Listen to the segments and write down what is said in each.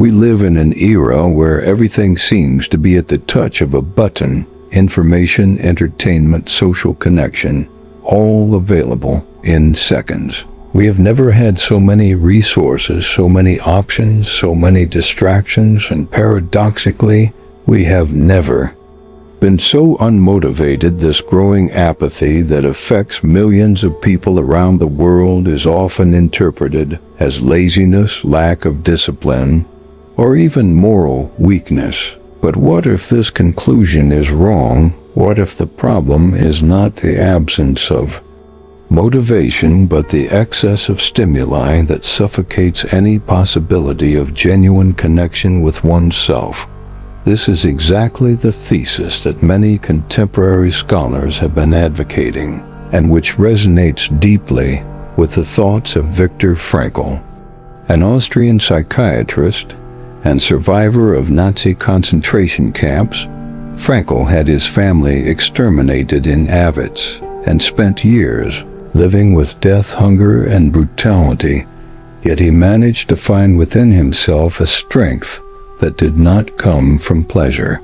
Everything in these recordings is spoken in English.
We live in an era where everything seems to be at the touch of a button. Information, entertainment, social connection, all available in seconds. We have never had so many resources, so many options, so many distractions, and paradoxically, we have never been so unmotivated. This growing apathy that affects millions of people around the world is often interpreted as laziness, lack of discipline, or even moral weakness. But what if this conclusion is wrong? What if the problem is not the absence of motivation, but the excess of stimuli that suffocates any possibility of genuine connection with oneself? This is exactly the thesis that many contemporary scholars have been advocating, and which resonates deeply with the thoughts of Viktor Frankl, an Austrian psychiatrist and survivor of Nazi concentration camps. Frankl had his family exterminated in Auschwitz and spent years living with death, hunger, and brutality, yet he managed to find within himself a strength that did not come from pleasure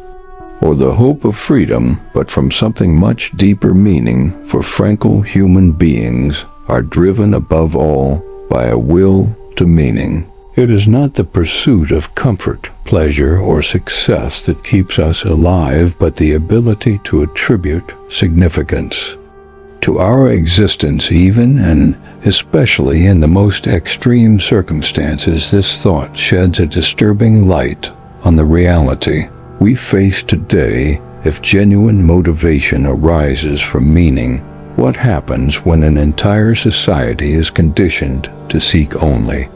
or the hope of freedom, but from something much deeper meaning. For Frankl, human beings are driven above all by a will to meaning. It is not the pursuit of comfort, pleasure, or success that keeps us alive, but the ability to attribute significance to our existence, even and especially in the most extreme circumstances. This thought sheds a disturbing light on the reality we face today. If genuine motivation arises from meaning, what happens when an entire society is conditioned to seek only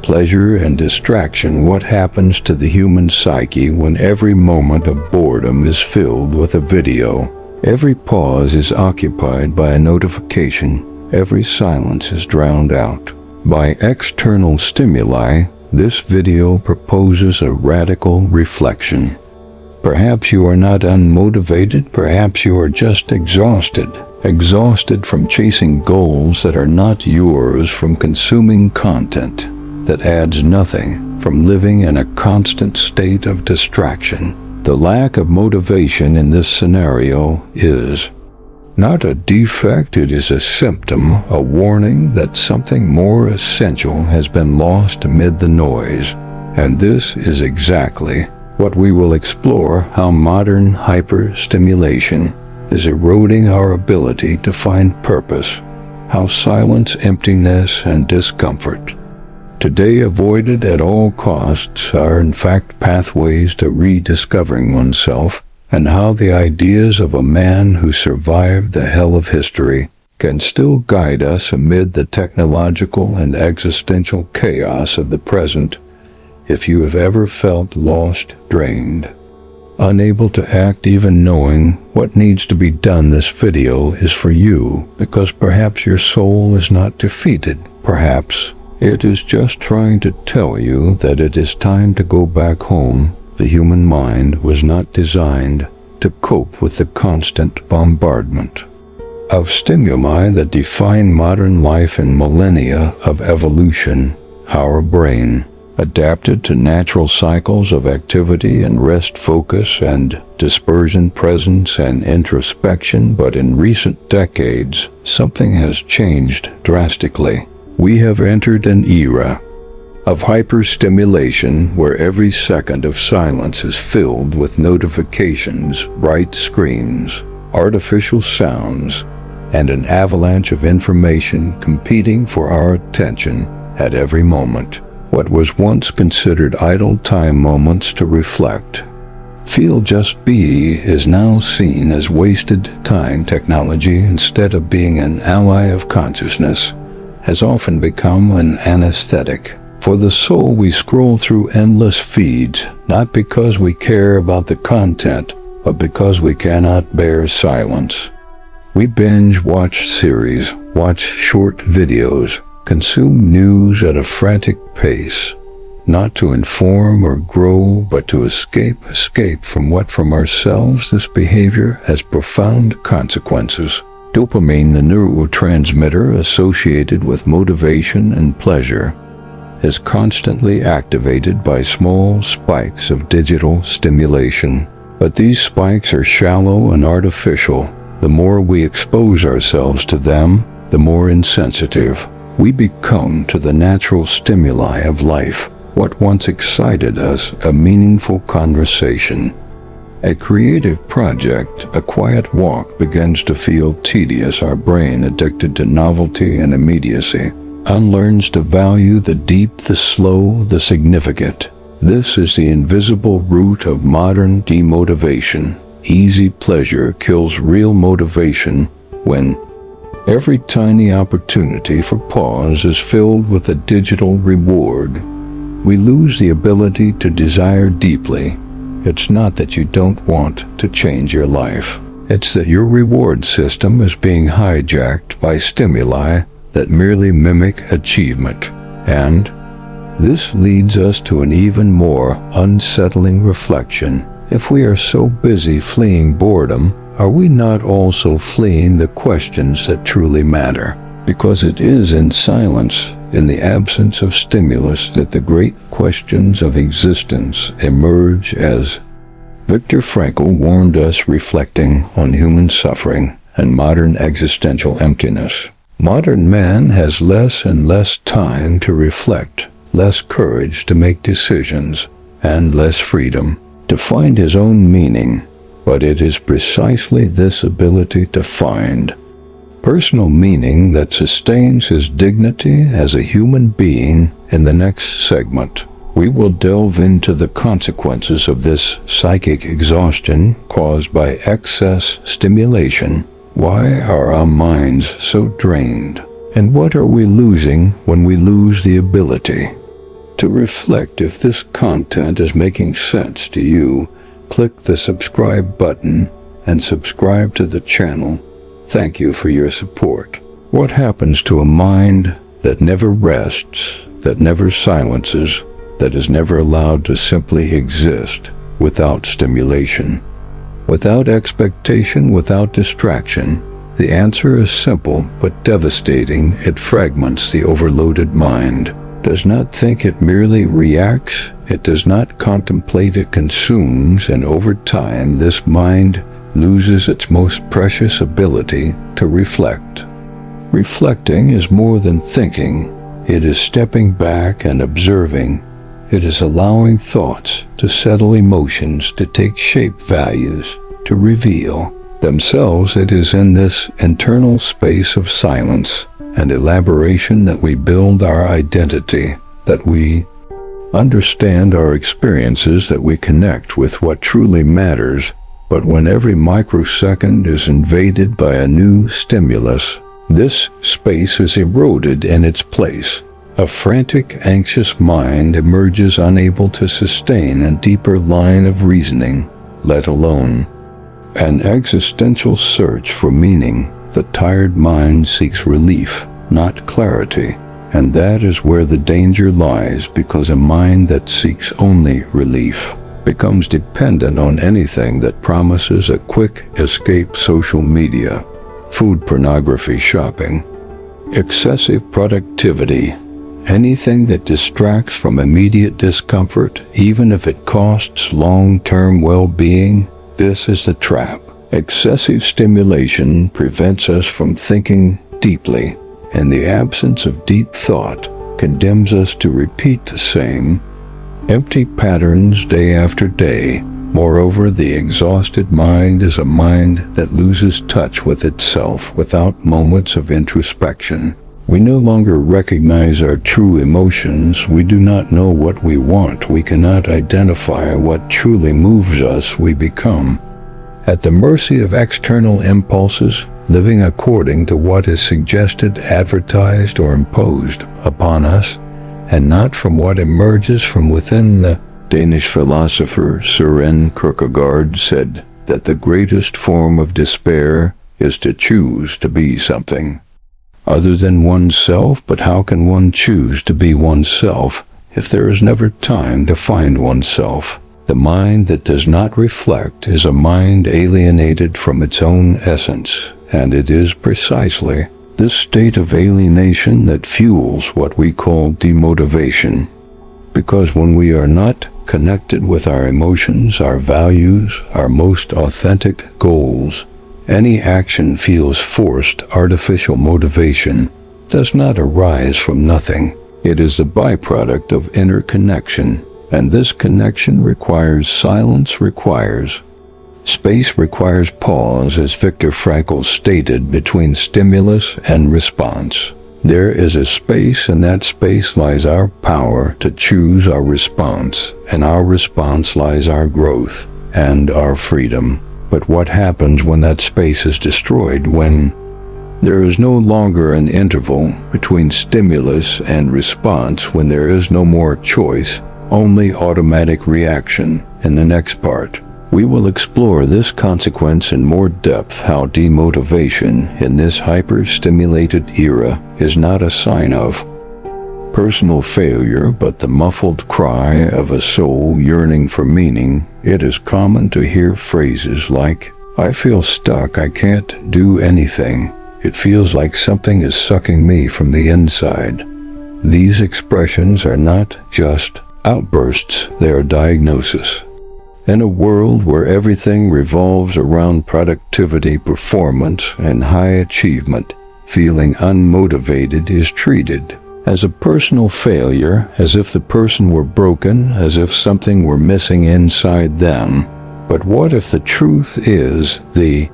pleasure and distraction? What happens to the human psyche when every moment of boredom is filled with a video? Every pause is occupied by a notification. Every silence is drowned out by external stimuli. This video proposes a radical reflection. Perhaps you are not unmotivated. Perhaps you are just exhausted. Exhausted from chasing goals that are not yours, from consuming content that adds nothing, from living in a constant state of distraction. The lack of motivation in this scenario is not a defect, it is a symptom, a warning that something more essential has been lost amid the noise. And this is exactly what we will explore: how modern hyperstimulation is eroding our ability to find purpose, how silence, emptiness, and discomfort, today avoided at all costs, are in fact pathways to rediscovering oneself, and how the ideas of a man who survived the hell of history can still guide us amid the technological and existential chaos of the present. If you have ever felt lost, drained, unable to act, even knowing what needs to be done, this video is for you, because perhaps your soul is not defeated. Perhaps it is just trying to tell you that it is time to go back home. The human mind was not designed to cope with the constant bombardment of stimuli that define modern life and millennia of evolution. Our brain adapted to natural cycles of activity and rest, focus and dispersion, presence and introspection. But in recent decades, something has changed drastically. We have entered an era of hyperstimulation where every second of silence is filled with notifications, bright screens, artificial sounds, and an avalanche of information competing for our attention at every moment. What was once considered idle time, moments to reflect, feel, just be, is now seen as wasted time. Technology, instead of being an ally of consciousness, has often become an anesthetic for the soul. We scroll through endless feeds, not because we care about the content, but because we cannot bear silence. We binge watch series, watch short videos, consume news at a frantic pace, not to inform or grow, but to escape from ourselves. This behavior has profound consequences. Dopamine, the neurotransmitter associated with motivation and pleasure, is constantly activated by small spikes of digital stimulation. But these spikes are shallow and artificial. The more we expose ourselves to them, the more insensitive we become to the natural stimuli of life. What once excited us, a meaningful conversation, a creative project, a quiet walk, begins to feel tedious. Our brain, addicted to novelty and immediacy, unlearns to value the deep, the slow, the significant. This is the invisible root of modern demotivation. Easy pleasure kills real motivation. When every tiny opportunity for pause is filled with a digital reward, we lose the ability to desire deeply. It's not that you don't want to change your life. It's that your reward system is being hijacked by stimuli that merely mimic achievement. And this leads us to an even more unsettling reflection. If we are so busy fleeing boredom, are we not also fleeing the questions that truly matter? Because it is in silence, in the absence of stimulus, that the great questions of existence emerge, as Viktor Frankl warned us, reflecting on human suffering and modern existential emptiness. Modern man has less and less time to reflect, less courage to make decisions, and less freedom to find his own meaning. But it is precisely this ability to find personal meaning that sustains his dignity as a human being. In the next segment, we will delve into the consequences of this psychic exhaustion caused by excess stimulation. Why are our minds so drained? And what are we losing when we lose the ability to reflect? If this content is making sense to you, click the subscribe button and subscribe to the channel. Thank you for your support. What happens to a mind that never rests, that never silences, that is never allowed to simply exist without stimulation, without expectation, without distraction? The answer is simple but devastating. It fragments. The overloaded mind does not think, it merely reacts. It does not contemplate, it consumes, and over time this mind loses its most precious ability to reflect. Reflecting is more than thinking. It is stepping back and observing. It is allowing thoughts to settle, emotions to take shape, values to reveal themselves. It is in this internal space of silence and elaboration that we build our identity, that we understand our experiences, that we connect with what truly matters. But when every microsecond is invaded by a new stimulus, this space is eroded in its place. A frantic, anxious mind emerges, unable to sustain a deeper line of reasoning, let alone an existential search for meaning. The tired mind seeks relief, not clarity. And that is where the danger lies, because a mind that seeks only relief becomes dependent on anything that promises a quick escape. Social media, food pornography, shopping, excessive productivity, anything that distracts from immediate discomfort, even if it costs long-term well-being. This is the trap. Excessive stimulation prevents us from thinking deeply, and the absence of deep thought condemns us to repeat the same empty patterns day after day. Moreover, the exhausted mind is a mind that loses touch with itself. Without moments of introspection, we no longer recognize our true emotions. We do not know what we want. We cannot identify what truly moves us. We become at the mercy of external impulses, living according to what is suggested, advertised, or imposed upon us, and not from what emerges from within. The Danish philosopher Søren Kierkegaard said that the greatest form of despair is to choose to be something other than oneself. But how can one choose to be oneself if there is never time to find oneself? The mind that does not reflect is a mind alienated from its own essence, and it is precisely this state of alienation that fuels what we call demotivation. Because when we are not connected with our emotions, our values, our most authentic goals, any action feels forced. Artificial motivation does not arise from nothing. It is the byproduct of inner connection, and this connection requires silence, requires space, requires pause, as Viktor Frankl stated, between stimulus and response. There is a space, and that space lies our power to choose our response, and our response lies our growth and our freedom. But what happens when that space is destroyed, when there is no longer an interval between stimulus and response, when there is no more choice, only automatic reaction? In the next part, we will explore this consequence in more depth, how demotivation in this hyper-stimulated era is not a sign of personal failure, but the muffled cry of a soul yearning for meaning. It is common to hear phrases like, "I feel stuck, I can't do anything. It feels like something is sucking me from the inside." These expressions are not just outbursts, they are diagnosis. In a world where everything revolves around productivity, performance, and high achievement, feeling unmotivated is treated as a personal failure, as if the person were broken, as if something were missing inside them. But what if the truth is the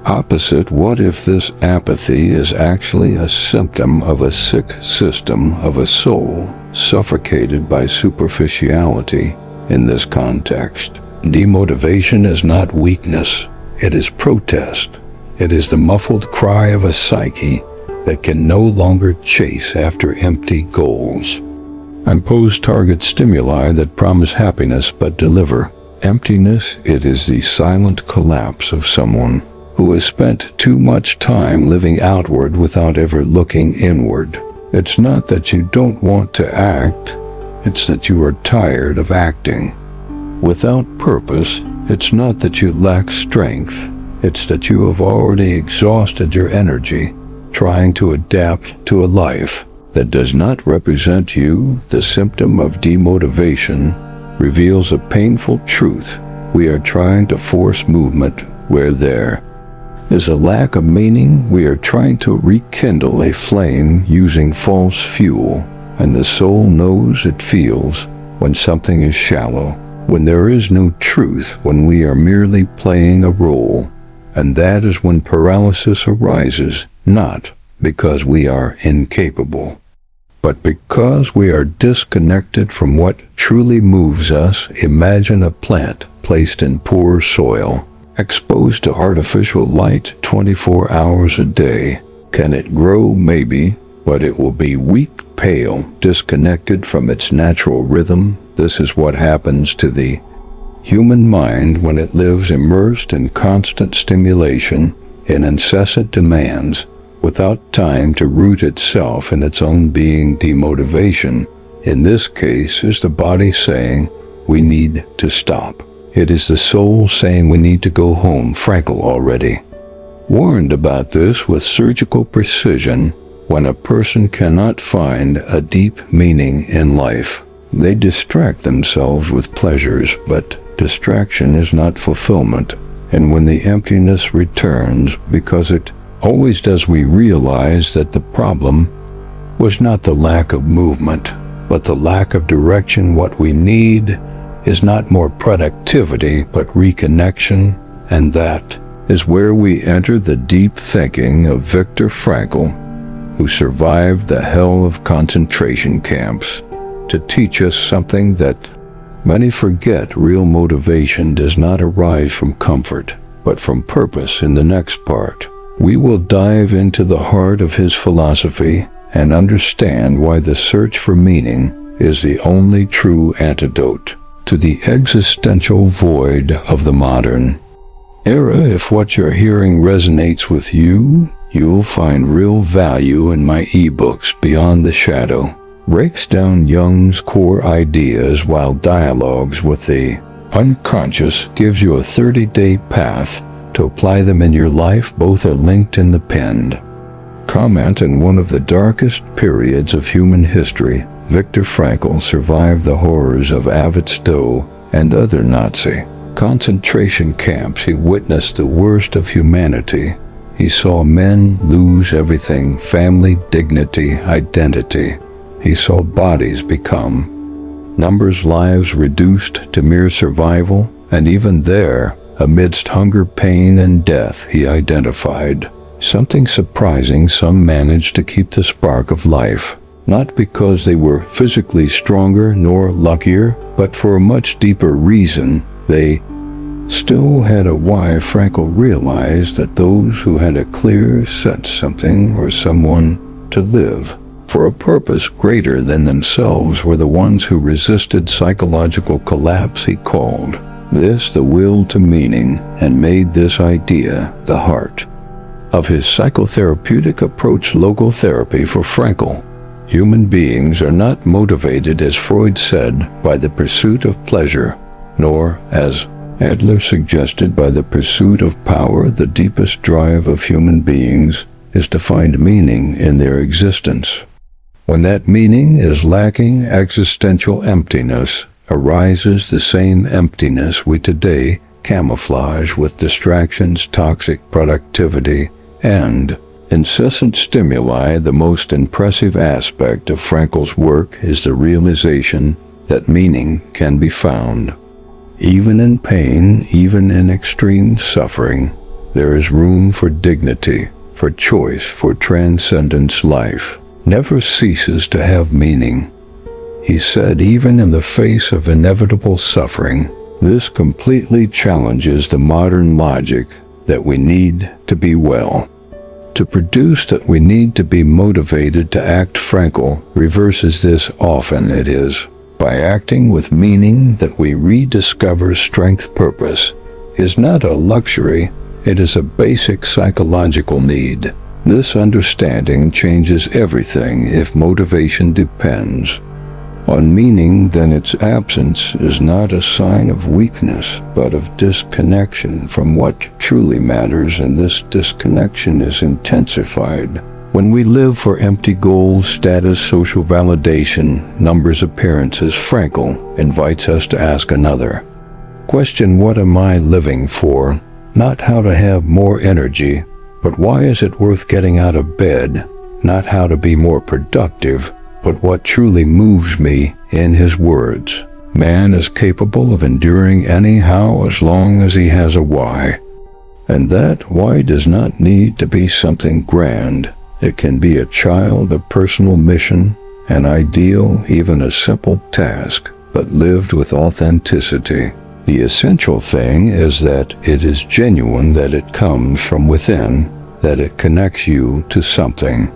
opposite? What if this apathy is actually a symptom of a sick system, of a soul suffocated by superficiality? In this context, demotivation is not weakness, it is protest. It is the muffled cry of a psyche that can no longer chase after empty goals. Impose target stimuli that promise happiness but deliver emptiness. It is the silent collapse of someone who has spent too much time living outward without ever looking inward. It's not that you don't want to act, it's that you are tired of acting. Without purpose, it's not that you lack strength, it's that you have already exhausted your energy trying to adapt to a life that does not represent you. The symptom of demotivation reveals a painful truth. We are trying to force movement where there is a lack of meaning. We are trying to rekindle a flame using false fuel, and the soul knows it feels when something is shallow, when there is no truth, when we are merely playing a role. And that is when paralysis arises, not because we are incapable, but because we are disconnected from what truly moves us. Imagine a plant placed in poor soil, exposed to artificial light 24 hours a day. Can it grow? Maybe, but it will be weak, pale, disconnected from its natural rhythm. This is what happens to the human mind when it lives immersed in constant stimulation, in incessant demands, without time to root itself in its own being. Demotivation, in this case, is the body saying, "We need to stop." It is the soul saying, "We need to go home." Frankl already warned about this with surgical precision. When a person cannot find a deep meaning in life, they distract themselves with pleasures, but distraction is not fulfillment. And when the emptiness returns, because it always does, we realize that the problem was not the lack of movement, but the lack of direction. What we need is not more productivity, but reconnection, and that is where we enter the deep thinking of Viktor Frankl, who survived the hell of concentration camps, to teach us something that many forget. Real motivation does not arise from comfort, but from purpose. In the next part, we will dive into the heart of his philosophy and understand why the search for meaning is the only true antidote to the existential void of the modern era. If what you're hearing resonates with you, you'll find real value in my ebooks. Beyond the Shadow breaks down Jung's core ideas, while Dialogues with the Unconscious gives you a 30-day path to apply them in your life. Both are linked in the pinned comment in one of the darkest periods of human history, Viktor Frankl survived the horrors of Auschwitz and other Nazi concentration camps. He witnessed the worst of humanity. He saw men lose everything: family, dignity, identity. He saw bodies become numbers, lives reduced to mere survival, and even there, amidst hunger, pain, and death, he identified something surprising. Some managed to keep the spark of life, not because they were physically stronger nor luckier, but for a much deeper reason. They still had a why. Frankl realized that those who had a clear sense something or someone to live for a purpose greater than themselves were the ones who resisted psychological collapse. He called this the will to meaning, and made this idea the heart of his psychotherapeutic approach, logotherapy. For Frankl, human beings are not motivated, as Freud said, by the pursuit of pleasure, nor, as Adler suggested, by the pursuit of power. The deepest drive of human beings is to find meaning in their existence. When that meaning is lacking, existential emptiness arises, the same emptiness we today camouflage with distractions, toxic productivity, and incessant stimuli. The most impressive aspect of Frankl's work is the realization that meaning can be found. Even in pain, even in extreme suffering, there is room for dignity, for choice, for transcendence. Life never ceases to have meaning, he said, even in the face of inevitable suffering. This completely challenges the modern logic that we need to be well, to produce, that we need to be motivated to act. Frankl reverses this. Often it is by acting with meaning that we rediscover strength. Purpose is not a luxury, it is a basic psychological need. This understanding changes everything. If motivation depends on meaning, then its absence is not a sign of weakness, but of disconnection from what truly matters, and this disconnection is intensified when we live for empty goals, status, social validation, numbers, appearances. Frankl invites us to ask another question: what am I living for? Not how to have more energy, but why is it worth getting out of bed? Not how to be more productive, but what truly moves me. In his words, man is capable of enduring anyhow as long as he has a why. And that why does not need to be something grand. It can be a child, a personal mission, an ideal, even a simple task, but lived with authenticity. The essential thing is that it is genuine, that it comes from within, that it connects you to something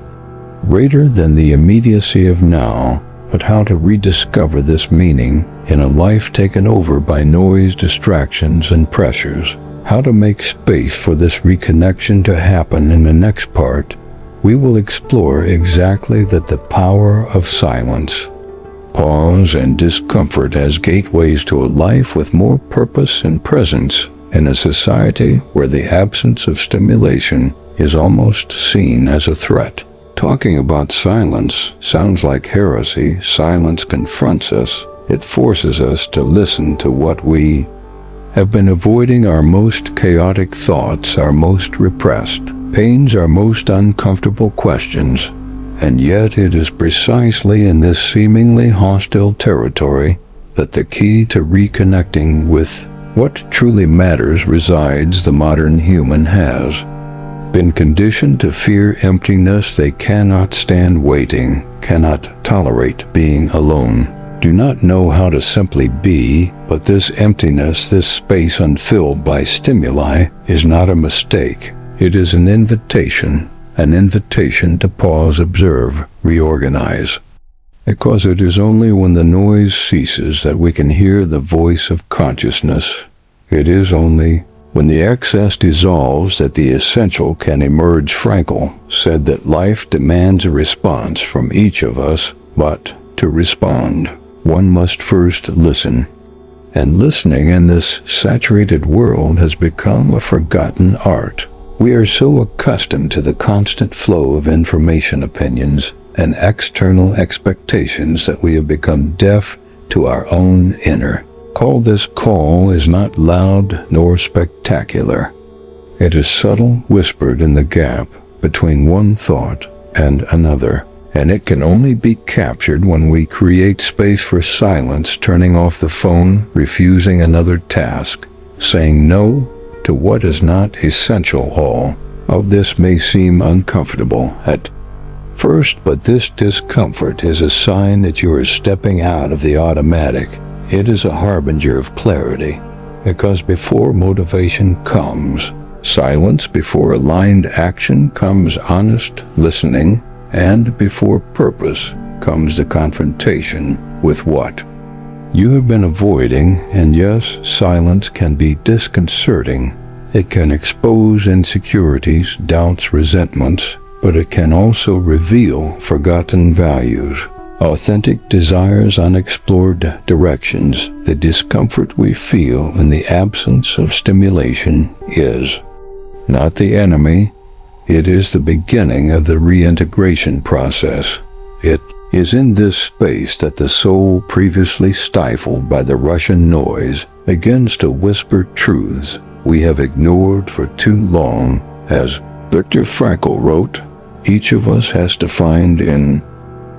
greater than the immediacy of now. But how to rediscover this meaning in a life taken over by noise, distractions, and pressures. How to make space for this reconnection to happen. In the next part, we will explore exactly that: the power of silence, pause, and discomfort as gateways to a life with more purpose and presence in a society where the absence of stimulation is almost seen as a threat. Talking about silence sounds like heresy. Silence confronts us. It forces us to listen to what we have been avoiding: our most chaotic thoughts, our most repressed pains, our most uncomfortable questions. And yet it is precisely in this seemingly hostile territory that the key to reconnecting with what truly matters resides. The modern human has been conditioned to fear emptiness. They cannot stand waiting, cannot tolerate being alone, do not know how to simply be. But this emptiness, this space unfilled by stimuli, is not a mistake. It is an invitation to pause, observe, reorganize. Because it is only when the noise ceases that we can hear the voice of consciousness. It is only when the excess dissolves that the essential can emerge. Frankl said that life demands a response from each of us, but to respond, one must first listen. And listening in this saturated world has become a forgotten art. We are so accustomed to the constant flow of information, opinions, and external expectations that we have become deaf to our own inner. This call is not loud nor spectacular. It is subtle, whispered in the gap between one thought and another, and it can only be captured when we create space for silence, turning off the phone, refusing another task, saying no to what is not essential. All of this may seem uncomfortable at first, but this discomfort is a sign that you are stepping out of the automatic. It is a harbinger of clarity, because before motivation comes silence, before aligned action comes honest listening, and before purpose comes the confrontation with what you have been avoiding. And yes, silence can be disconcerting. It can expose insecurities, doubts, resentments, but it can also reveal forgotten values, authentic desires, unexplored directions. The discomfort we feel in the absence of stimulation is not the enemy. It is the beginning of the reintegration process. It is in this space that the soul, previously stifled by the Russian noise, begins to whisper truths we have ignored for too long. As Viktor Frankl wrote, each of us has to find in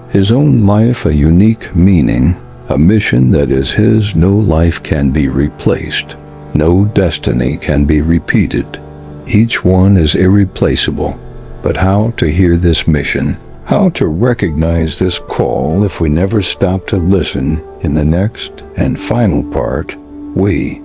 his own life a unique meaning, a mission that is his. No life can be replaced. No destiny can be repeated. Each one is irreplaceable. But how to hear this mission? How to recognize this call if we never stop to listen? In the next and final part, we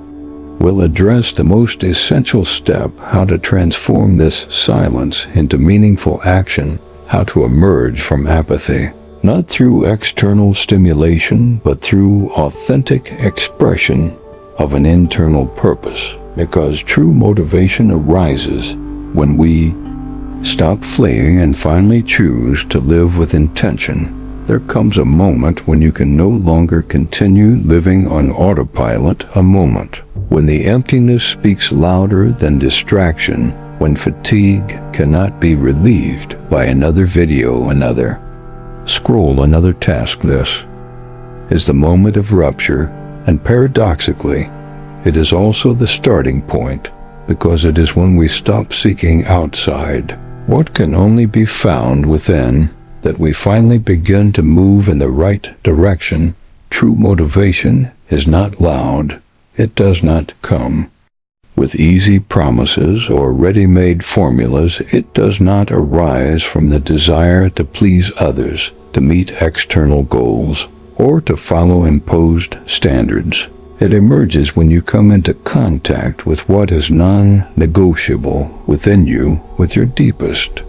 will address the most essential step: how to transform this silence into meaningful action, how to emerge from apathy, not through external stimulation, but through authentic expression of an internal purpose. Because true motivation arises when we stop fleeing and finally choose to live with intention. There comes a moment when you can no longer continue living on autopilot, a moment when the emptiness speaks louder than distraction, when fatigue cannot be relieved by another video, another scroll, another task. This is the moment of rupture, and paradoxically, it is also the starting point, because it is when we stop seeking outside what can only be found within that we finally begin to move in the right direction. True motivation is not loud. It does not come with easy promises or ready-made formulas. It does not arise from the desire to please others, to meet external goals, or to follow imposed standards. It emerges when you come into contact with what is non-negotiable within you, with your deepest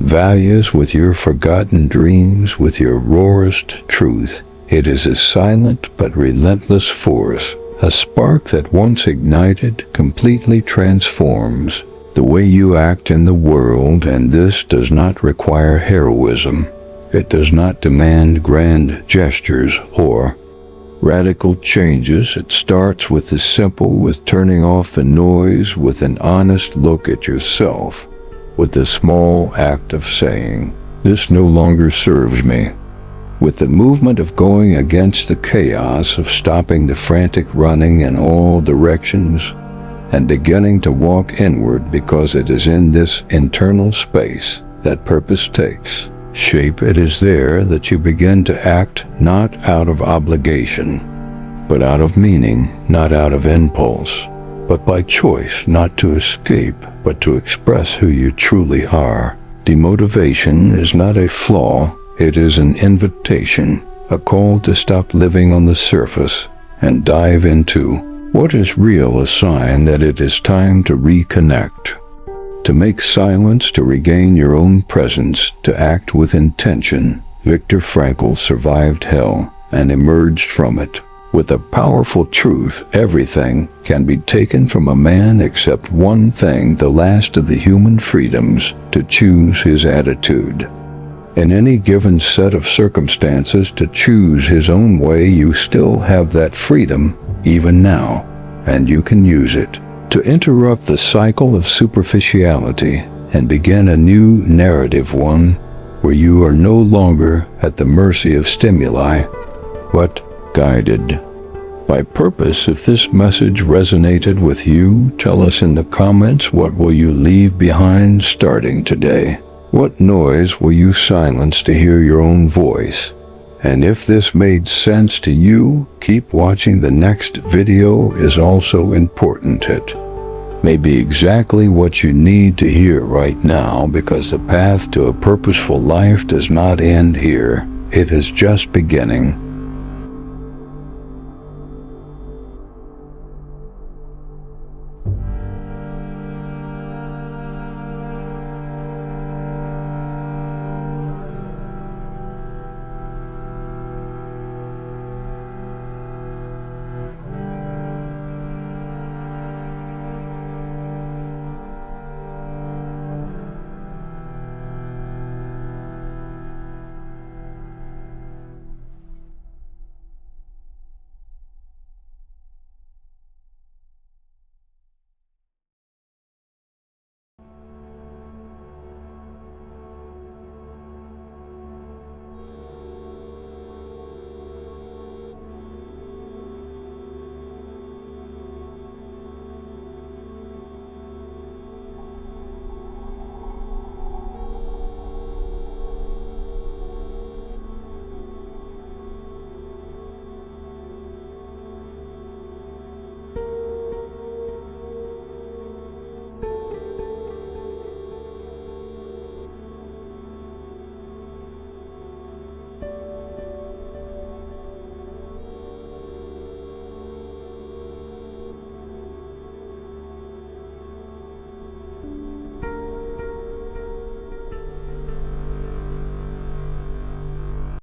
values, with your forgotten dreams, with your rawest truth. It is a silent but relentless force, a spark that once ignited completely transforms the way you act in the world. And this does not require heroism. It does not demand grand gestures or radical changes. It starts with the simple, with turning off the noise, with an honest look at yourself, with the small act of saying, "This no longer serves me," with the movement of going against the chaos, of stopping the frantic running in all directions and beginning to walk inward, because it is in this internal space that purpose takes shape. It is there that you begin to act, not out of obligation, but out of meaning, not out of impulse, but by choice, not to escape, but to express who you truly are. Demotivation is not a flaw, it is an invitation, a call to stop living on the surface and dive into what is real, a sign that it is time to reconnect, to make silence, to regain your own presence, to act with intention. Viktor Frankl survived hell and emerged from it with a powerful truth: everything can be taken from a man except one thing, the last of the human freedoms, to choose his attitude. In any given set of circumstances, to choose his own way. You still have that freedom, even now, and you can use it. to interrupt the cycle of superficiality and begin a new narrative, one where you are no longer at the mercy of stimuli, but guided by purpose. If this message resonated with you, tell us in the comments, what will you leave behind starting today? What noise will you silence to hear your own voice? And if this made sense to you, keep watching. The next video is also important. It may be exactly what you need to hear right now, because the path to a purposeful life does not end here. It is just beginning.